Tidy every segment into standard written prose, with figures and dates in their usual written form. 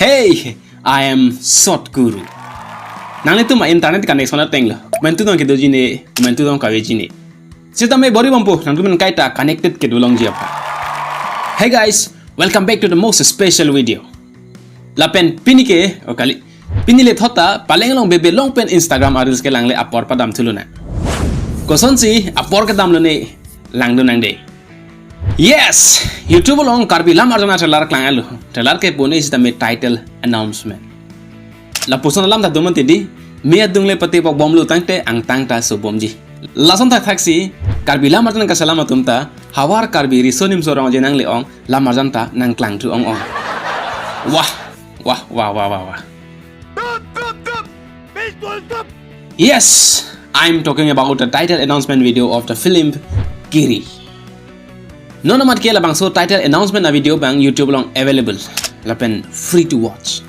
Hey, I am Sot Guru. Nang itu ma internet connection na tenglo. Mentu dong kido jine, mentu dong kawe jine. Sita me bori bampu, nang tu men kaita connected ke dulong jiapa. Hey guys, welcome back to the most special video. Lapen pini ke, o kali pini le thota paleng long bebe long pen Instagram reels ke langle apor padam thuluna. Koson si apor ke dam lo ne lang do nang de. Yes, YouTube long karbi lam arjana trailer klang alu. Trailer ke pone is the title announcement. La puson lam ta doman tidi me adung le pati pok bom lu tangte ang tangta so bomji. Lason tak taksi karbi lam arjana ka salama tumta hawar karbi risonim sorong jenang le ong lam arjana ta nang klang tu ong ong. Wah. Yes, I'm talking about the title announcement video of the film KIRI. No namat ke labang so title announcement na video bang YouTube long available. Lapen free to watch.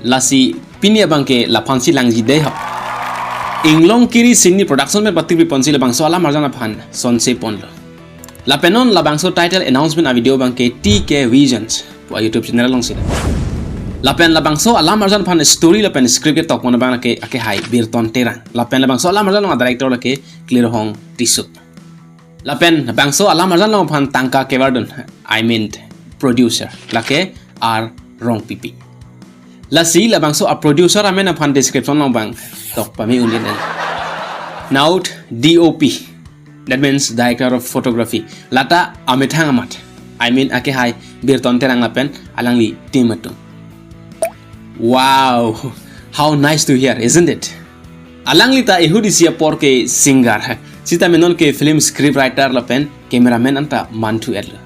Lasi pinia bang ke lapansi lang jide ha. Inglong KIRI sini production में बत्ती भी पंसी labang so alam arjana pan son se pon lo. Lapenon labang so title announcement na video bang ke TK Visions po YouTube channel long sila. Lapen labang so alam arjan pan story lapen script ke tok mana bang ke ake hai birton terang. Lapen labang so alam arjan long director lake clear hong tisup. Lapen labang so alam arjan long pan tangka ke wardon I mean producer lake R wrong pp. Lasi labang so a producer amen pan description long bang tok pami ulin. Naut DOP, that means director of photography. Lata ametang amat I mean ake hai birton terang lapen alangli timatung. Wow, how nice to hear, isn't it? Alang lita ihudi siya porke singer. Sita menon ke film script writer lapen cameraman anta mantu edlo.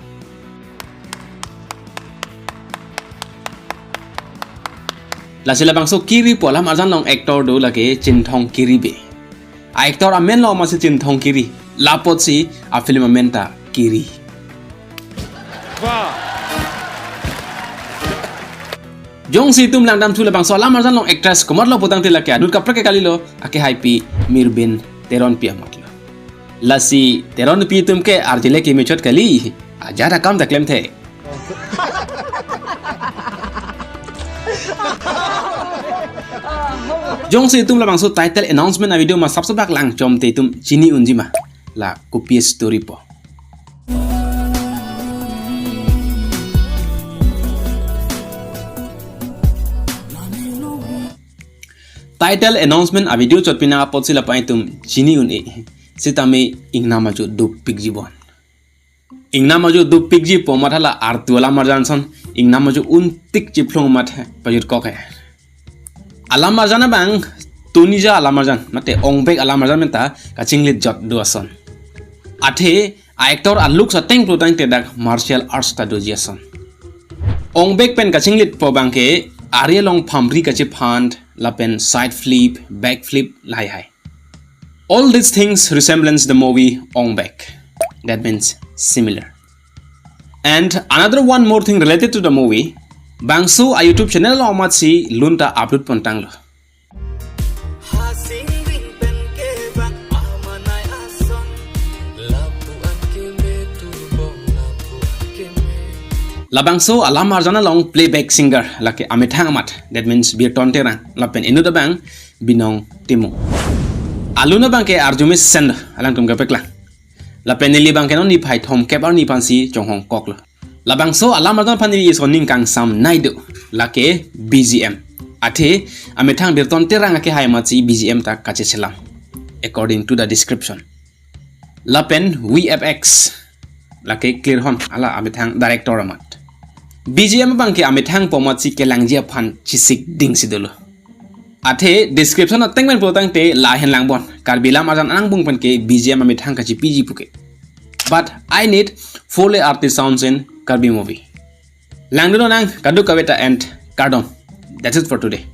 La sila bangso KIRI po alam arjan long actor do lake Chinthong KIRI be. A actor amen lo masih Chinthong KIRI. Lapot si a film amenta KIRI. Wow. Jong si tum lang dam tu labang so alam arjan long actress komar lo putang tila kya dul kapra ke kali lo ake hype mirbin teron pi amat lo lasi teron pi tum ke arjile ke mechot kali ajara kam da claim the Jong si tum labang so title announcement na video ma sabse bak lang chom te tum chini unji ma la copy story po. Title announcement a video chot pina pot sila pai tum chini un e sitame ingna maju du pigjibon ingna maju du pigji po mathala artuala marjanson ingna maju un tik chiplong mat pajut koke alam marjana bang tunija alam marjan mate ongbek alam marjan menta kachinglit jot duason athe actor a look sa teng protang tedak martial arts ta dojiason ongbek pen kachinglit po bangke Arya long pamri kache phand lapen side flip back flip lai hai. All these things resemblance the movie Ongbek. That means similar. And another one more thing related to the movie. Bangso a YouTube channel lo amat si lunta upload pontang lo. Labang so alam arjana long playback singer lake ametang amat that means bir tonterang lapen inu da bang binong timo aluna bang ke arjumis send alang tum gapekla lapen nili bang kenon ni phai thom kep ar ni pansi chonghong koklo labang so alam arjana paniri is oning kang sam naidu lake BGM athe ametang bir tonterang ake haimachi BGM ta kache selam according to the description lapen VFX lake clear hon ala ametang director amat BGM bang ke ametang pomat si kelangjia phan chisik ding sidolo athe description at tengmen potang te la hen lang bon karbilam ajan anang bung pen ke BGM ametang kachi PG puke but I need Foley artist sounds in Karbi movie langdo nang kadu kaweta and kardon. That's it for today.